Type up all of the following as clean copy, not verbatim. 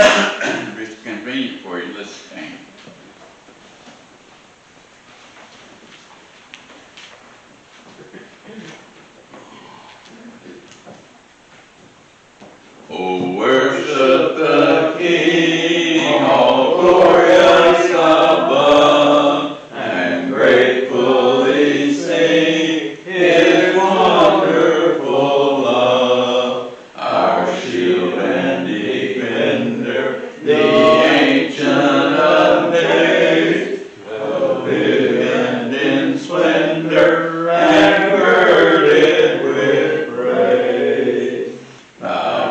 If it's convenient for you, let's stand. Oh, worship the King, all glorious above, and gratefully sing His wonderful love. Our shield and defender, the Ancient of Days, pavilion in splendor and girded with praise. The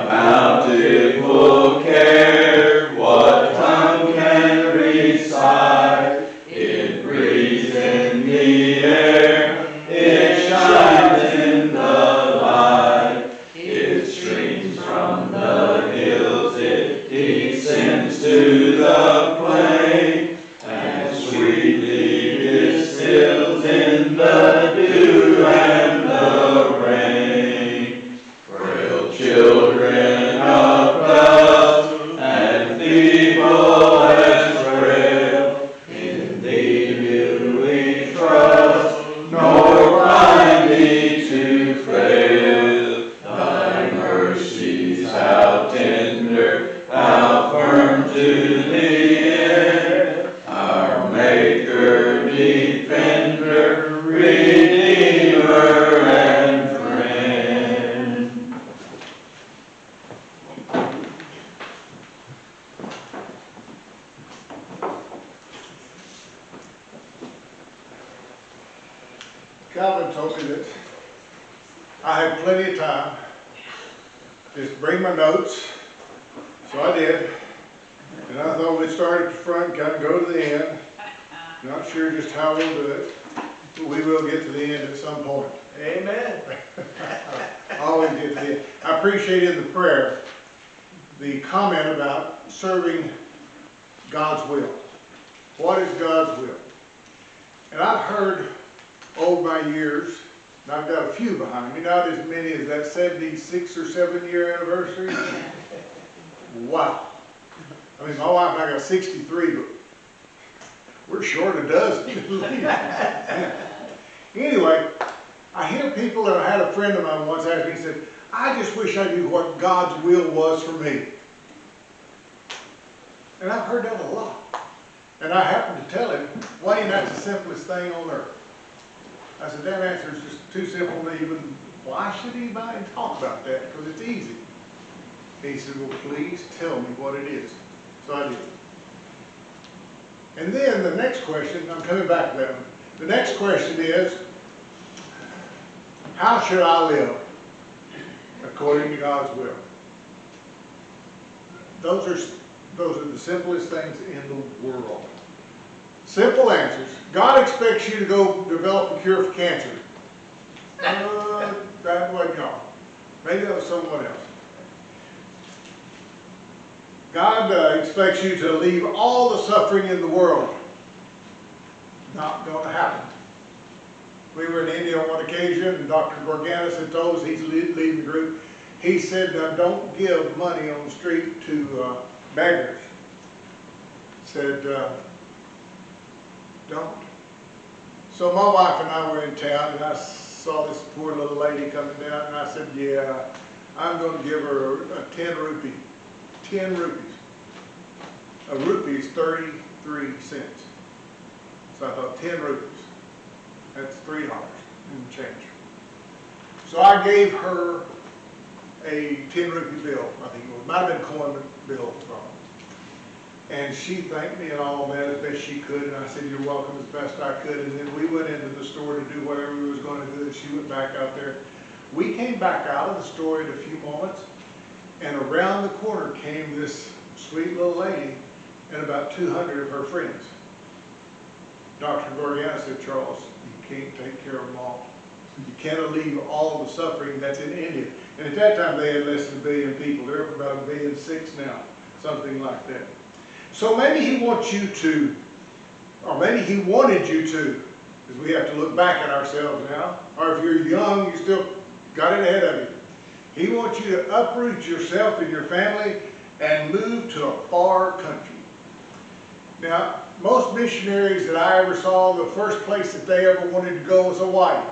bountiful care, what tongue can recite? It breathes in the air, it shines in the light, it streams from the hills, it descends to the plain, and sweetly distills in the dew and the rain. Frail children of dust and feeble as frail, in Thee will we trust, nor find Thee to fail. Thy mercies how tender, how firm to the end, our Maker, Defender, Redeemer, and Friend. Calvin told me that I had plenty of time. Just bring my notes. So I did. And I thought we'd start at the front, kind of go to the end. Not sure just how we'll do it, but we will get to the end at some point. Amen. Always get to the end. I appreciated the prayer, the comment about serving God's will. What is God's will? And I've heard over my years, and I've got a few behind me, not as many as that 76 or 7-year anniversary. Wow. I mean, my wife and I got 63, but we're short a dozen. Anyway, I hear people, and I had a friend of mine once ask me, he said, I just wish I knew what God's will was for me. And I've heard that a lot. And I happened to tell him, Wayne, that's the simplest thing on earth. I said, that answer is just too simple to even, why should anybody talk about that? Because it's easy. He said, well, please tell me what it is. So I did. And then the next question, I'm coming back to that one. The next question is, how should I live according to God's will? Those are the simplest things in the world. Simple answers. God expects you to go develop a cure for cancer. That wasn't God. Maybe that was someone else. God expects you to leave all the suffering in the world. Not going to happen. We were in India on one occasion, and Dr. Gorganis had told us, he's leading the group. He said, don't give money on the street to beggars. Said, don't. So my wife and I were in town, and I saw this poor little lady coming down, and I said, yeah, I'm going to give her a 10 rupee. 10 rupees. A rupee is 33 cents. So I thought 10 rupees. That's $3 and change. So I gave her a 10 rupee bill, I think it was. Might have been a coin bill from her. And she thanked me and all that as best she could, and I said, you're welcome as best I could. And then we went into the store to do whatever we was going to do, and she went back out there. We came back out of the store in a few moments, and around the corner came this sweet little lady and about 200 of her friends. Dr. Gorgiana said, Charles, you can't take care of them all. You can't alleviate all the suffering that's in India. And at that time they had less than 1 billion people. They're up about 1.6 billion now, something like that. So maybe he wants you to, or maybe he wanted you to, because we have to look back at ourselves now, or if you're young, you still got it ahead of you. He wants you to uproot yourself and your family and moved to a far country. Now, most missionaries that I ever saw, the first place that they ever wanted to go was Hawaii.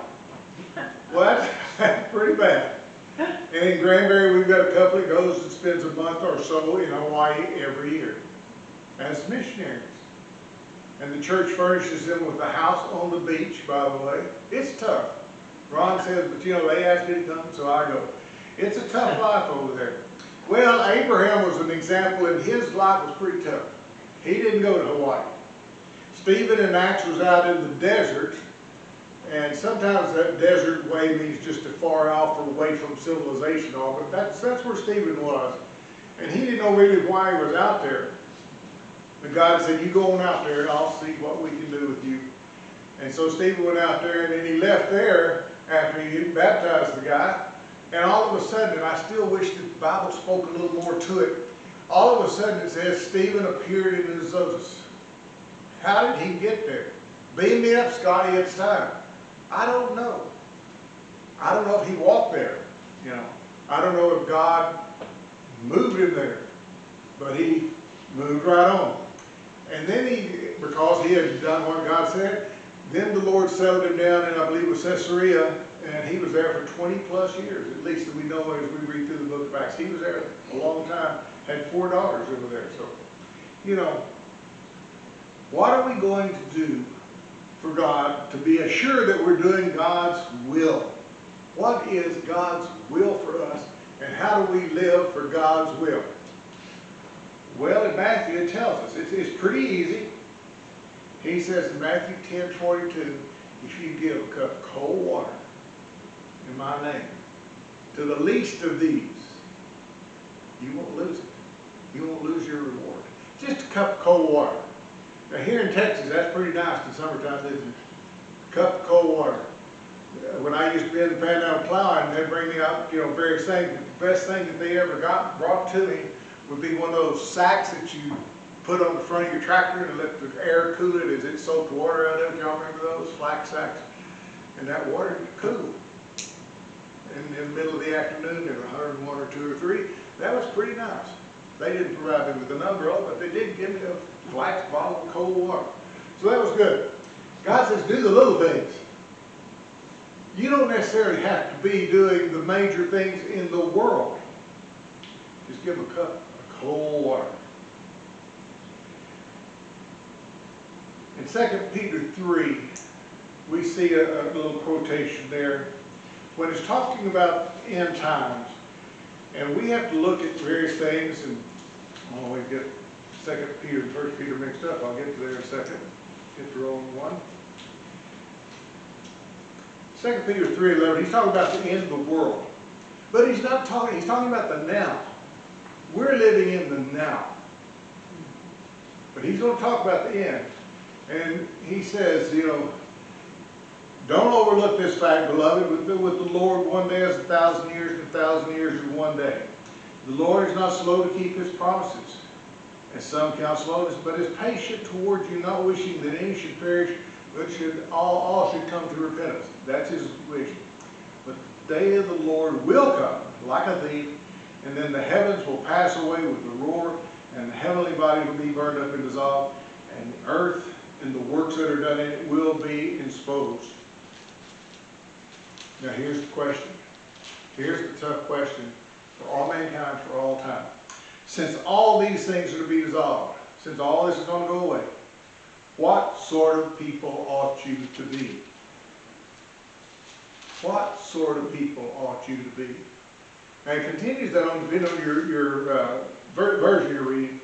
Well, that's pretty bad. And in Granbury, we've got a couple that goes and spends a month or so in Hawaii every year as missionaries. And the church furnishes them with a house on the beach, by the way. It's tough. Ron says, but you know, they asked me to come, so I go. It's a tough life over there. Well, Abraham was an example, and his life was pretty tough. He didn't go to Hawaii. Stephen in Acts was out in the desert, and sometimes that desert way means just as far off or away from civilization, all, but that's where Stephen was. And he didn't know really why he was out there. But God said, you go on out there and I'll see what we can do with you. And so Stephen went out there, and then he left there after he baptized the guy. And all of a sudden, and I still wish the Bible spoke a little more to it, all of a sudden it says Stephen appeared in Azotus. How did he get there? Beam me up, Scotty, it's time. I don't know. I don't know if he walked there. You know, I don't know if God moved him there, but he moved right on. And then because he had done what God said, then the Lord settled him down in, I believe it was Caesarea, and he was there for 20 plus years, at least that we know as we read through the book of Acts. He was there a long time, had 4 daughters over there. So, you know, what are we going to do for God to be assured that we're doing God's will? What is God's will for us, and how do we live for God's will? Well, in Matthew it tells us, it's pretty easy. He says in Matthew 10:22, if you give a cup of cold water in my name to the least of these, you won't lose it. You won't lose your reward. Just a cup of cold water. Now here in Texas, that's pretty nice in summertime, isn't it? A cup of cold water. When I used to be in the Panhandle plowing, they'd bring me out, you know, various things. The best thing that they ever brought to me would be one of those sacks that you put on the front of your tractor and let the air cool it as it soaked water out of it. Y'all remember those flax sacks? And that water would cool. And in the middle of the afternoon, there were 101 or 2 or 3. That was pretty nice. They didn't provide me with an umbrella, but they did give me a flax bottle of cold water. So that was good. God says, do the little things. You don't necessarily have to be doing the major things in the world. Just give them a cup of cold water. In 2 Peter 3, we see a little quotation there when it's talking about end times. And we have to look at various things, and I always get 2 Peter and 1 Peter mixed up. I'll get to there in a second. Get the wrong one. 2 Peter 3:11, he's talking about the end of the world. But he's talking about the now. We're living in the now. But he's going to talk about the end. And he says, you know, don't overlook this fact, beloved. With the Lord, one day is 1,000 years, and 1,000 years is one day. The Lord is not slow to keep his promises, as some count slowness, but is patient towards you, not wishing that any should perish, but all should come to repentance. That's his wish. But the day of the Lord will come like a thief, and then the heavens will pass away with a roar, and the heavenly body will be burned up and dissolved, and the earth and the works that are done in it will be exposed. Now here's the question. Here's the tough question for all mankind for all time. Since all these things are to be dissolved, since all this is going to go away, what sort of people ought you to be? What sort of people ought you to be? And it continues that on your version you're reading.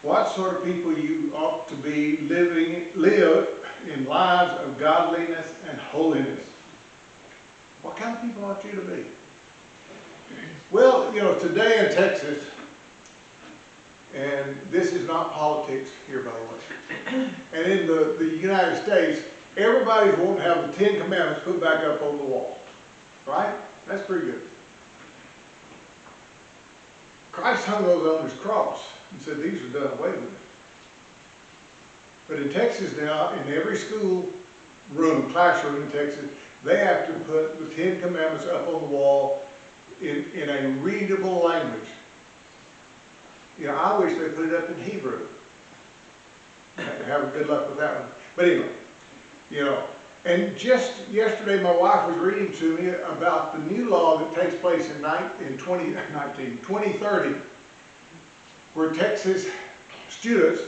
What sort of people you ought to be live in lives of godliness and holiness. What kind of people ought you to be? Well, you know, today in Texas, and this is not politics here, by the way, and in the United States, everybody's wanting to have the 10 Commandments put back up on the wall. Right? That's pretty good. Christ hung those on his cross and said these are done away with. But in Texas now, in every school room, classroom in Texas, they have to put the 10 Commandments up on the wall in a readable language. You know, I wish they put it up in Hebrew. Have good luck with that one. But anyway, you know, and just yesterday my wife was reading to me about the new law that takes place in 2030, where Texas students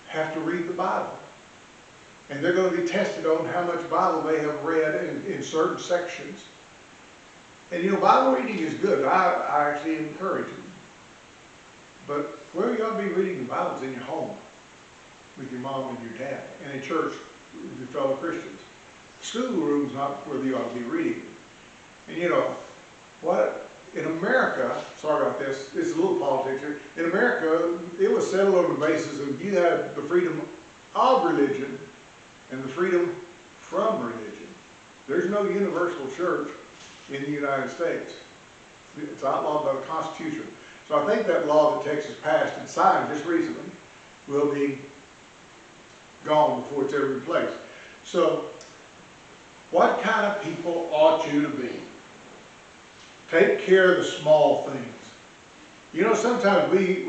have to read the Bible. And they're going to be tested on how much Bible they have read in certain sections. And you know, Bible reading is good. I actually encourage it. But where you ought to be reading the Bible is in your home, with your mom and your dad, and in church with your fellow Christians. Schoolroom's not where you ought to be reading. And you know, what in America, sorry about this, this is a little politics here. In America, it was settled on the basis of you had the freedom of religion and the freedom from religion. There's no universal church in the United States. It's outlawed by the Constitution. So I think that law that Texas passed and signed just recently will be gone before it's ever in place. So what kind of people ought you to be? Take care of the small things. You know, sometimes we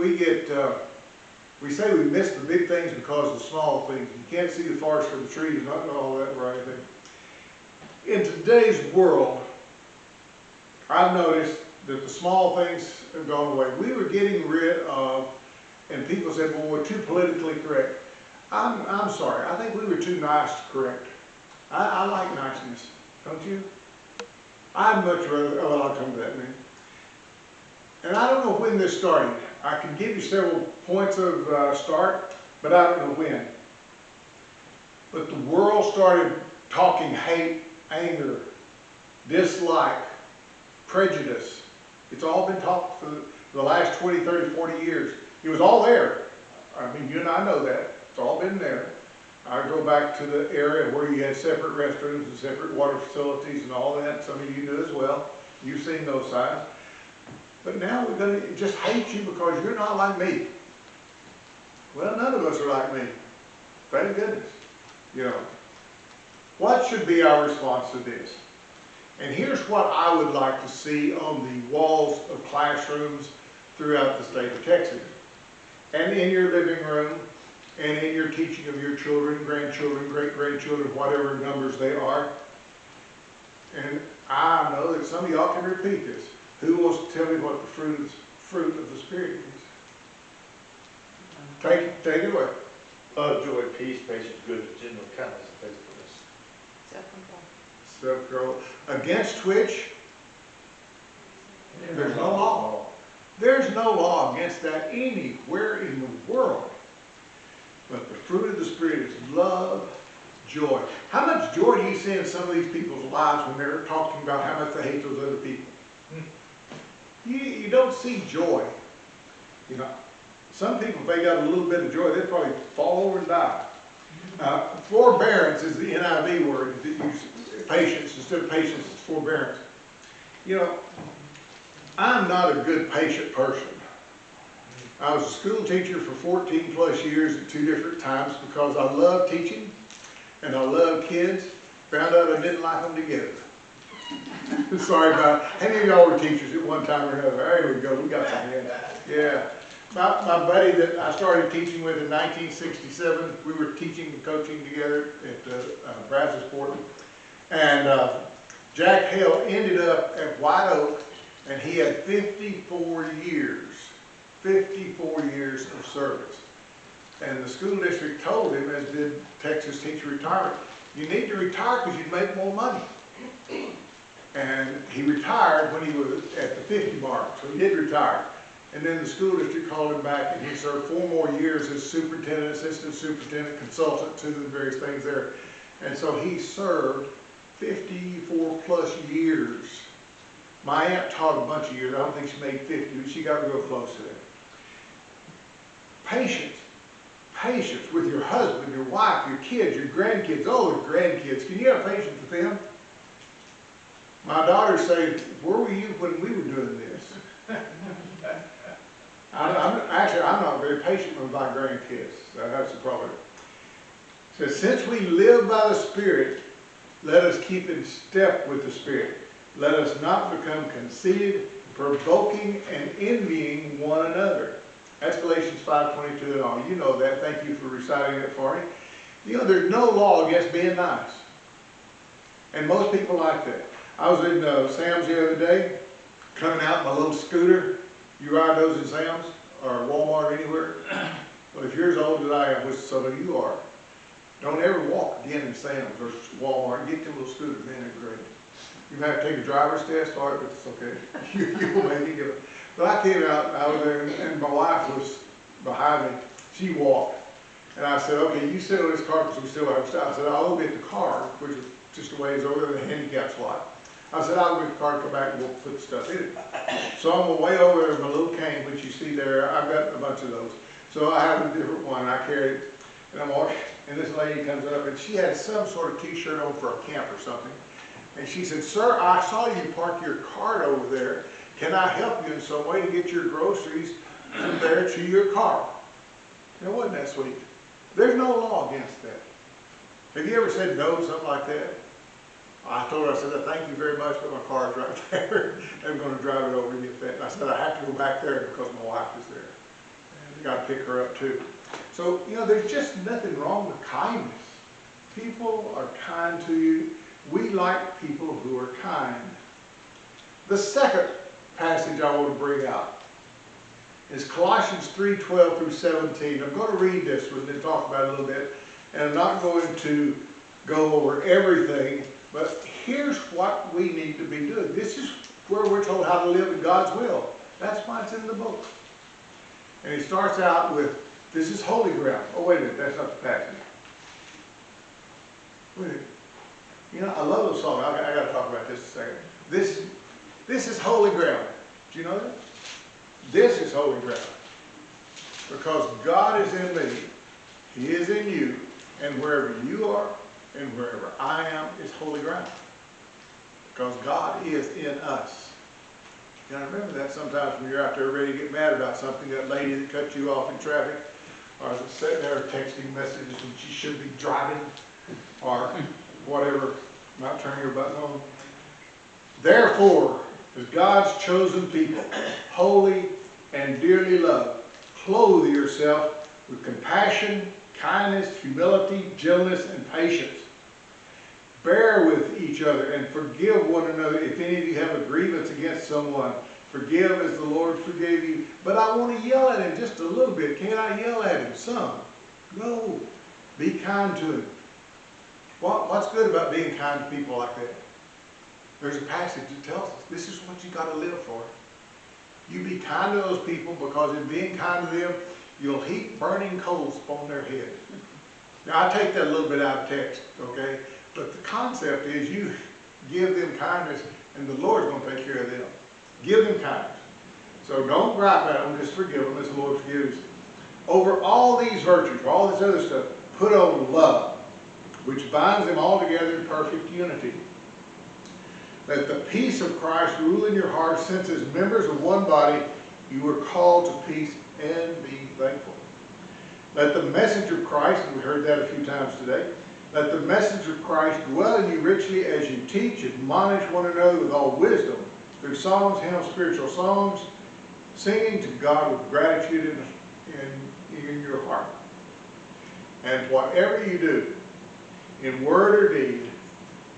say we miss the big things because of the small things. You can't see the forest for the trees, not all that right thing. In today's world, I've noticed that the small things have gone away. We were getting rid of, and people said, well, we're too politically correct. I'm sorry, I think we were too nice to correct. I like niceness, don't you? I'd much rather, well, I'll come to that in a minute. And I don't know when this started. I can give you several points of start, but I don't know when. But the world started talking hate, anger, dislike, prejudice. It's all been talked for the last 20, 30, 40 years. It was all there. I mean, you and I know that. It's all been there. I go back to the area where you had separate restrooms and separate water facilities and all that. Some of you do as well. You've seen those signs. But now we're going to just hate you because you're not like me. Well, none of us are like me. Thank goodness. You know, what should be our response to this? And here's what I would like to see on the walls of classrooms throughout the state of Texas. And in your living room, and in your teaching of your children, grandchildren, great-grandchildren, whatever numbers they are. And I know that some of y'all can repeat this. Who wants to tell me what the fruit of the Spirit is? Take it away. Love, joy, peace, patience, goodness, gentleness, kindness, and faithfulness. Self-control. Against which there's no law. There's no law against that anywhere in the world. But the fruit of the Spirit is love, joy. How much joy do you see in some of these people's lives when they're talking about how much they hate those other people? You don't see joy. You know, some people, if they got a little bit of joy, they'd probably fall over and die. Forbearance is the NIV word that uses patience. Instead of patience, it's forbearance. You know, I'm not a good patient person. I was a school teacher for 14 plus years at 2 different times because I love teaching and I love kids. Found out I didn't like them together. Sorry about it. How many of y'all were teachers at one time or another? There we go, we got some hands. Yeah. My buddy that I started teaching with in 1967, we were teaching and coaching together at Brazos. And Jack Hale ended up at White Oak, and he had 54 years of service. And the school district told him, as did Texas Teacher Retirement, you need to retire because you'd make more money. And he retired when he was at the 50 mark, so he did retire. And then the school district called him back, and he served 4 more years as superintendent, assistant superintendent, consultant to the various things there. And so he served 54 plus years. My aunt taught a bunch of years. I don't think she made 50, but she got real close to that. Patience. Patience with your husband, your wife, your kids, your grandkids. Oh, the grandkids. Can you have patience with them? My daughters say, where were you when we were doing this? I'm not very patient with my grandkids. That's the problem. It says, since we live by the Spirit, let us keep in step with the Spirit. Let us not become conceited, provoking, and envying one another. That's Galatians 5:22 and all. You know that. Thank you for reciting it for me. You know, there's no law against being nice. And most people like that. I was in Sam's the other day, coming out in my little scooter. You ride those in Sam's or Walmart or anywhere? Well, if you're as old as I am, which some of you are, don't ever walk again in Sam's or Walmart. Get them little scooters, man, they're great. You may have to take a driver's test for it, but it's okay. You'll maybe give it. But I came out, and I was there, and my wife was behind me. She walked. And I said, okay, you sit on this car because we still have stuff. I said, I'll go get the car, which is just a ways over there, the handicap slot. I said, I'll go get the car, come back, and we'll put the stuff in it. So I'm way over there with my little cane, which you see there. I've got a bunch of those. So I have a different one, I carry it. And I'm walking, and this lady comes up, and she had some sort of t-shirt on for a camp or something. And she said, sir, I saw you park your cart over there. Can I help you in some way to get your groceries from there to your car? Now, wasn't that sweet? There's no law against that. Have you ever said no to something like that? I told her, I said, thank you very much, but my car's right there. I'm going to drive it over and get that. And I said, I have to go back there because my wife is there. And I got to pick her up too. So, you know, there's just nothing wrong with kindness. People are kind to you. We like people who are kind. The second passage I want to bring out is Colossians 3:12 through 17. I'm going to read this one and talk about it a little bit. And I'm not going to go over everything, but here's what we need to be doing. This is where we're told how to live in God's will. That's why it's in the book. And he starts out with, this is holy ground. Oh, wait a minute, that's not the passage. Wait a minute. You know, I love those songs. I got to talk about this a second. This is holy ground. Do you know that? This is holy ground. Because God is in me, He is in you, and wherever you are and wherever I am is holy ground. Because God is in us. You got to remember that sometimes when you're out there ready to get mad about something, that lady that cut you off in traffic, or sitting there texting messages when she should be driving, or whatever, not turning your button on. Therefore, as God's chosen people, holy and dearly loved, clothe yourself with compassion, kindness, humility, gentleness, and patience. Bear with each other and forgive one another if any of you have a grievance against someone. Forgive as the Lord forgave you. But I want to yell at him just a little bit. Can't I yell at him some? No. Be kind to him. What's good about being kind to people like that? There's a passage that tells us this is what you got to live for. You be kind to those people because in being kind to them, you'll heap burning coals upon their head. Now, I take that a little bit out of text, okay? But the concept is you give them kindness and the Lord's going to take care of them. Give them kindness. So don't gripe at them, just forgive them as the Lord forgives you. Over all these virtues, all this other stuff, put on love, which binds them all together in perfect unity. Let the peace of Christ rule in your hearts, since as members of one body you were called to peace, and be thankful. Let the message of Christ, and we heard that a few times today, let the message of Christ dwell in you richly as you teach, admonish one another with all wisdom, through psalms, hymns, spiritual songs, singing to God with gratitude in your heart. And whatever you do, in word or deed,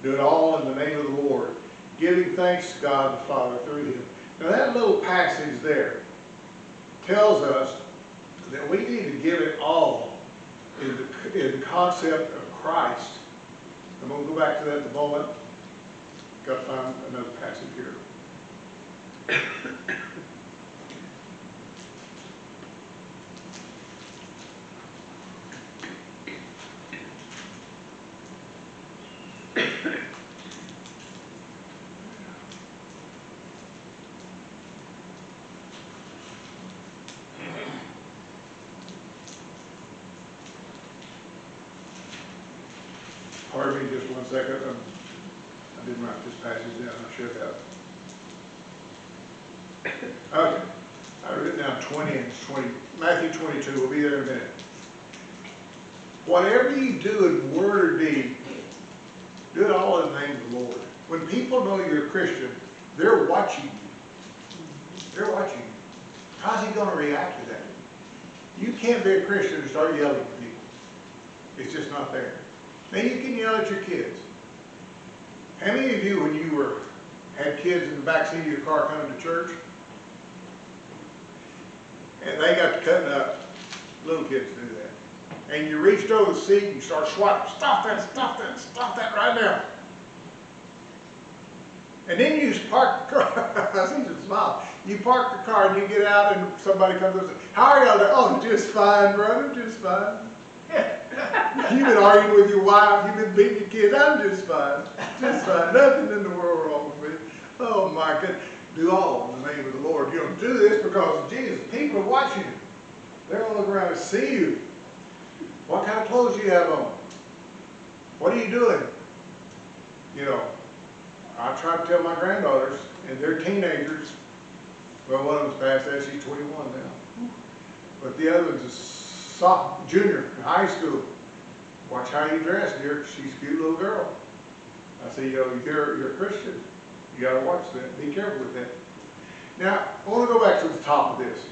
do it all in the name of the Lord, giving thanks to God the Father through Him. Now that little passage there tells us that we need to give it all in the concept of Christ. I'm going to go back to that in a moment. Got to find another passage here. Pardon me just one second. I didn't write this passage down. I should have. Okay. I wrote down 20 and 20. Matthew 22. We'll be there in a minute. Whatever you do in word or deed, do it all in the name of the Lord. When people know you're a Christian, they're watching you. They're watching you. How's he going to react to that? You can't be a Christian and start yelling at people. It's just not there. Now you can yell at your kids. How many of you, when you had kids in the back seat of your car coming to church, and they got to cutting up, little kids do that, and you reached over the seat and you start swatting, stop that right now. And then you park the car. I see you smile. You park the car and you get out and somebody comes up and says, how are y'all doing? Oh, just fine, brother, just fine. You've been arguing with your wife, you've been beating your kids. I'm just fine, nothing in the world wrong with me. Oh my goodness. Do all in the name of the Lord. You don't do this because of Jesus. People are watching you. They're going to look around and see you. What kind of clothes do you have on? What are you doing? You know, I try to tell my granddaughters, and they're teenagers. Well, one of them's past that, she's 21 now. But the other one's a junior in high school. Watch how you dress, dear. She's a cute little girl. I say, you know, you're a Christian. You got to watch that. Be careful with that. Now, I want to go back to the top of this.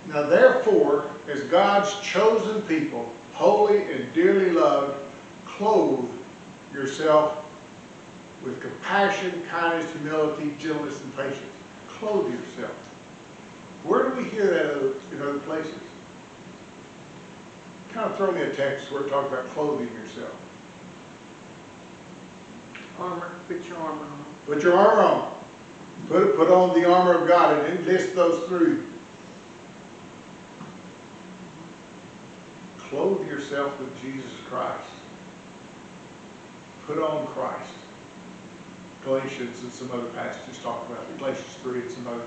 Now, therefore, as God's chosen people, holy and dearly loved, clothe yourself with compassion, kindness, humility, gentleness, and patience. Clothe yourself. Where do we hear that in other places? Kind of throw me a text where it talks about clothing yourself. Armor, put your armor on. Put your armor on. Put on the armor of God, and list those through. Clothe yourself with Jesus Christ. Put on Christ. Galatians and some other passages talk about it. Galatians 3 and some other.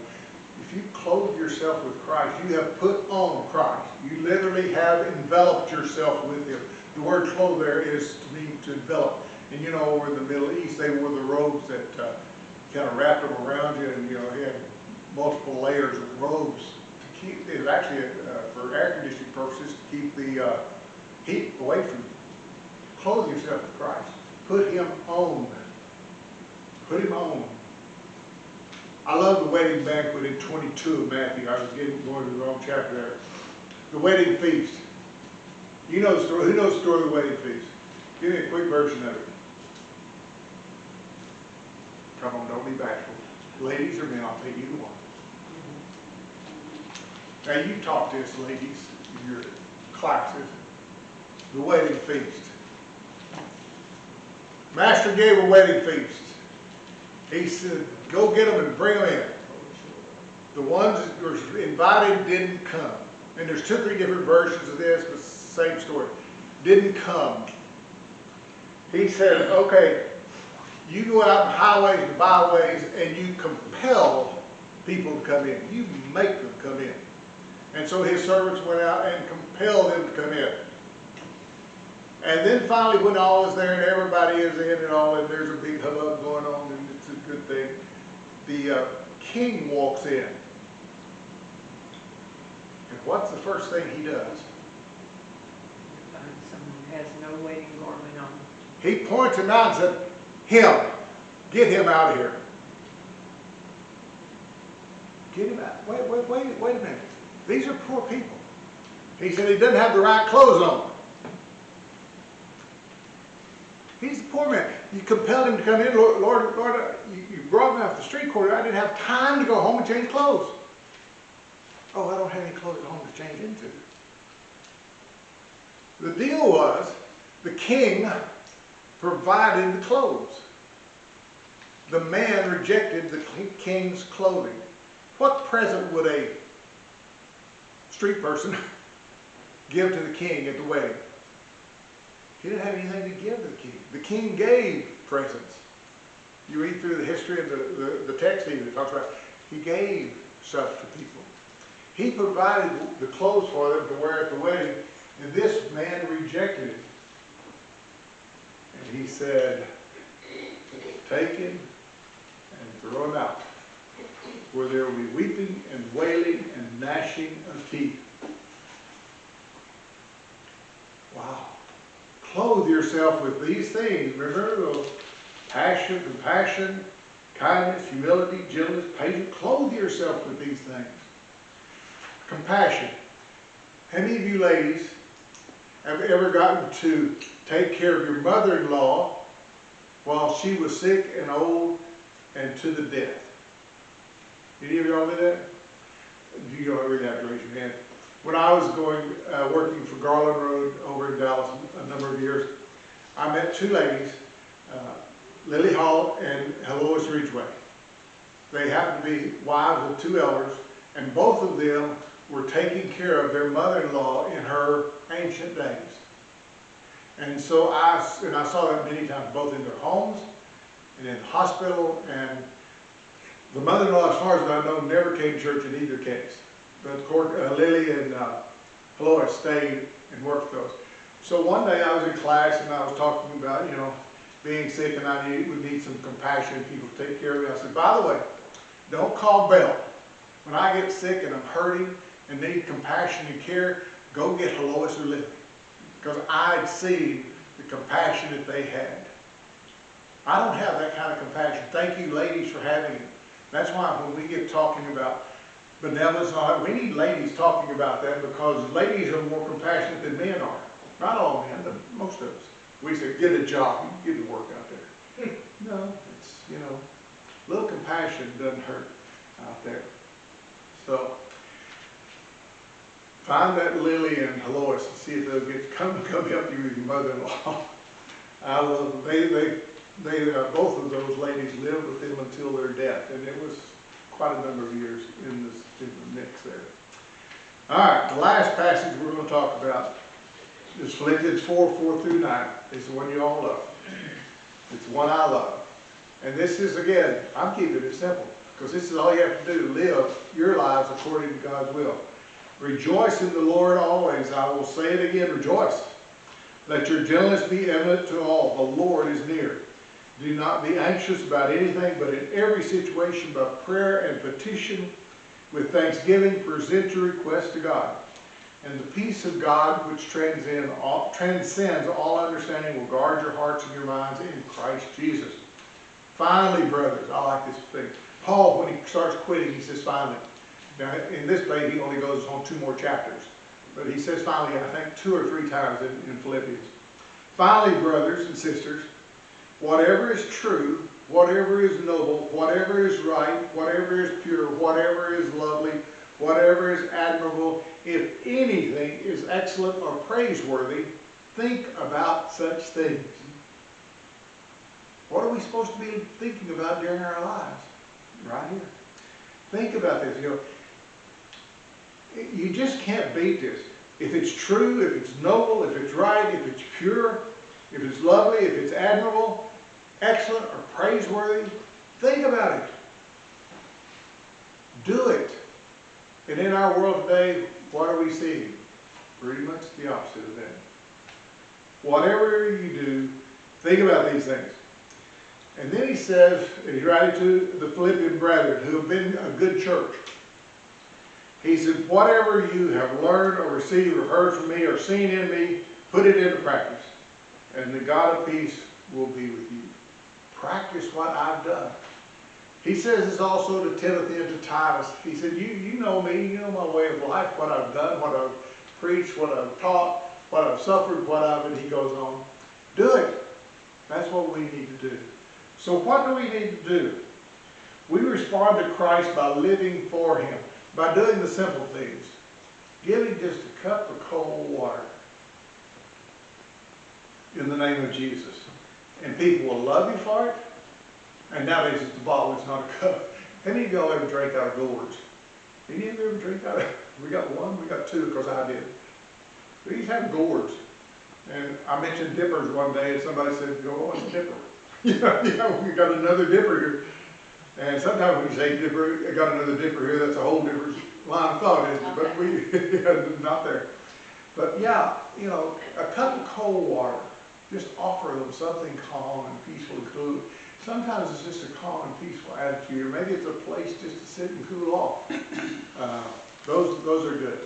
If you clothe yourself with Christ, you have put on Christ. You literally have enveloped yourself with Him. The word clothe there is to mean to envelop. And you know, over in the Middle East, they wore the robes that kind of wrapped them around you, and you know, he had multiple layers of robes to keep. It was actually for air conditioning purposes to keep the heat away from you. Clothe yourself with Christ. Put Him on. Put Him on. I love the wedding banquet in 22 of Matthew. I was going to the wrong chapter there. The wedding feast. You know the story. Who knows the story of the wedding feast? Give me a quick version of it. Come on, don't be bashful. Ladies or men, I'll take either one. Now you talk to us, ladies, in your classes. The wedding feast. Master gave a wedding feast. He said, go get them and bring them in. The ones that were invited didn't come. And there's 2 or 3 different versions of this, but same story. Didn't come. He said, okay, you go out in highways and byways and you compel people to come in. You make them come in. And so his servants went out and compelled them to come in. And then finally, when all is there and everybody is in and all, and there's a big hubbub going on, and it's a good thing, the king walks in. And what's the first thing he does? Find someone who has no wedding garment on. He points him out and said, him, get him out of here. Get him out. Wait a minute. These are poor people. He said he doesn't have the right clothes on. He's a poor man. You compelled him to come in. Lord, you brought me off the street corner. I didn't have time to go home and change clothes. Oh, I don't have any clothes at home to change into. The deal was, the king provided the clothes. The man rejected the king's clothing. What present would a street person give to the king at the wedding? He didn't have anything to give to the king. The king gave presents. You read through the history of the text even, it talks about he gave stuff to people. He provided the clothes for them to wear at the wedding, and this man rejected it. And he said, take him and throw him out, where there will be weeping and wailing and gnashing of teeth. Wow. Clothe yourself with these things. Remember those passion, compassion, kindness, humility, gentleness, patience. Clothe yourself with these things. Compassion. How many of you ladies have ever gotten to take care of your mother-in-law while she was sick and old and to the death? Any of y'all do that? You don't really have to raise your hand. When I was working for Garland Road over in Dallas a number of years, I met two ladies, Lily Hall and Lois Ridgway. They happened to be wives of two elders, and both of them were taking care of their mother-in-law in her ancient days. And so I saw that many times, both in their homes and in the hospital. And the mother-in-law, as far as I know, never came to church in either case. But of course, Lily and Lois stayed and worked those. So one day I was in class and I was talking about, being sick, and we need some compassion, people to take care of me. I said, by the way, don't call Bell. When I get sick and I'm hurting and need compassion and care, go get Lois or Lily. Because I'd seen the compassion that they had. I don't have that kind of compassion. Thank you, ladies, for having it. That's why when we get talking about benevolence, we need ladies talking about that, because ladies are more compassionate than men are. Not all men, but most of us. We say, get a job, you get to work out there. No, it's, a little compassion doesn't hurt out there. So, find that Lily and Lois and see if they'll come help you with your mother-in-law. I love them. They both of those ladies lived with them until their death, and it was quite a number of years in the mix there. All right, the last passage we're going to talk about is Philippians 4:4-9. It's the one you all love. It's the one I love. And this is, again, I'm keeping it simple, because this is all you have to do, live your lives according to God's will. Rejoice in the Lord always. I will say it again, rejoice. Let your gentleness be evident to all. The Lord is near. Do not be anxious about anything, but in every situation by prayer and petition with thanksgiving present your requests to God. And the peace of God, which transcends all understanding, will guard your hearts and your minds in Christ Jesus. Finally, brothers, I like this thing. Paul, when he starts quitting, he says finally. Now, in this page, he only goes on 2 more chapters. But he says finally, I think 2 or 3 times in Philippians. Finally, brothers and sisters, whatever is true, whatever is noble, whatever is right, whatever is pure, whatever is lovely, whatever is admirable, if anything is excellent or praiseworthy, think about such things. What are we supposed to be thinking about during our lives? Right here. Think about this. You just can't beat this. If it's true, if it's noble, if it's right, if it's pure, if it's lovely, if it's admirable, excellent, or praiseworthy, think about it. Do it. And in our world today, what are we seeing? Pretty much the opposite of that. Whatever you do, think about these things. And then he says, and he's writing to the Philippian brethren who have been a good church. He said, whatever you have learned or received or heard from me or seen in me, put it into practice. And the God of peace will be with you. Practice what I've done. He says this also to Timothy and to Titus. He said, you know me, you know my way of life, what I've done, what I've preached, what I've taught, what I've suffered, and he goes on. Do it. That's what we need to do. So what do we need to do? We respond to Christ by living for Him, by doing the simple things. Giving just a cup of cold water in the name of Jesus. And people will love you for it. And nowadays it's a bottle, it's not a cup. How many of y'all ever drank out of gourds? Any of you ever drink out of? We got one, we got 2 because I did. These have gourds. And I mentioned dippers one day and somebody said, oh, what's a dipper? Yeah, we got another dipper here. And sometimes when you say dipper, I got another dipper here, that's a whole different line of thought, isn't it? But we, not there. But yeah, a cup of cold water, just offer them something calm and peaceful and cool. Sometimes it's just a calm and peaceful attitude, or maybe it's a place just to sit and cool off. Those are good.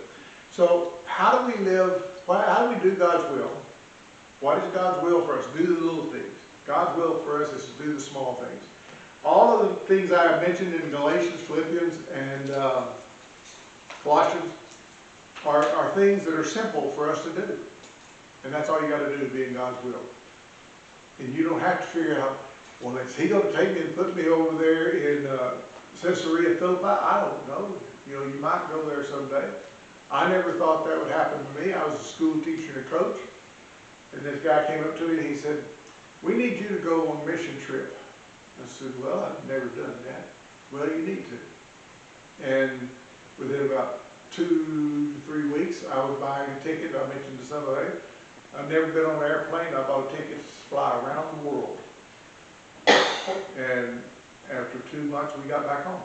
So how do we live, how do we do God's will? What is God's will for us? Do the little things. God's will for us is to do the small things. All of the things I have mentioned in Galatians, Philippians, and Colossians, are things that are simple for us to do. And that's all you got to do to be in God's will. And you don't have to figure out, well, is he going to take me and put me over there in Caesarea Philippi? I don't know. You know, you might go there someday. I never thought that would happen to me. I was a school teacher and a coach. And this guy came up to me and he said, we need you to go on a mission trip. I said, well, I've never done that. Well, you need to. And within about 2 to 3 weeks, I was buying a ticket. I mentioned to somebody, I've never been on an airplane. I bought a ticket to fly around the world. And after 2 months, we got back home.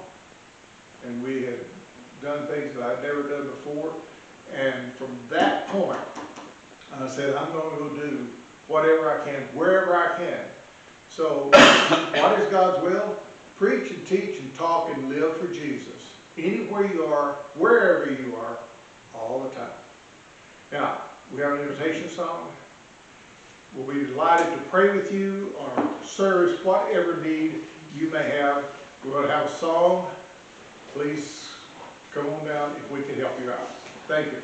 And we had done things that I'd never done before. And from that point, I said, I'm going to go do whatever I can, wherever I can. So, what is God's will? Preach and teach and talk and live for Jesus. Anywhere you are, wherever you are, all the time. Now, we have an invitation song. We'll be delighted to pray with you or service whatever need you may have. We're going to have a song. Please come on down if we can help you out. Thank you.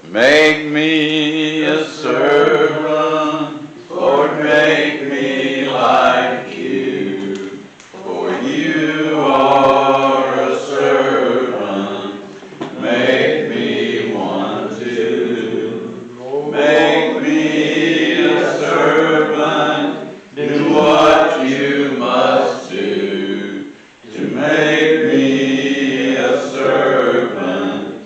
Make me a servant, Lord, make me like you, for you are a servant, make me one too. Make me a servant, do what you must do, to make me a servant,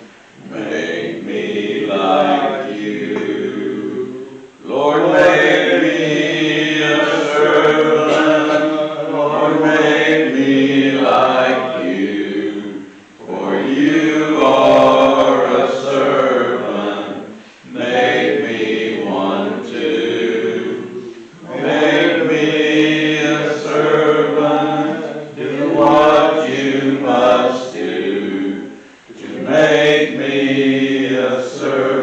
make me like you. Lord, make me a servant, Lord, make me like you, for you are a servant, make me one too. Make me a servant, do what you must do, to make me a servant.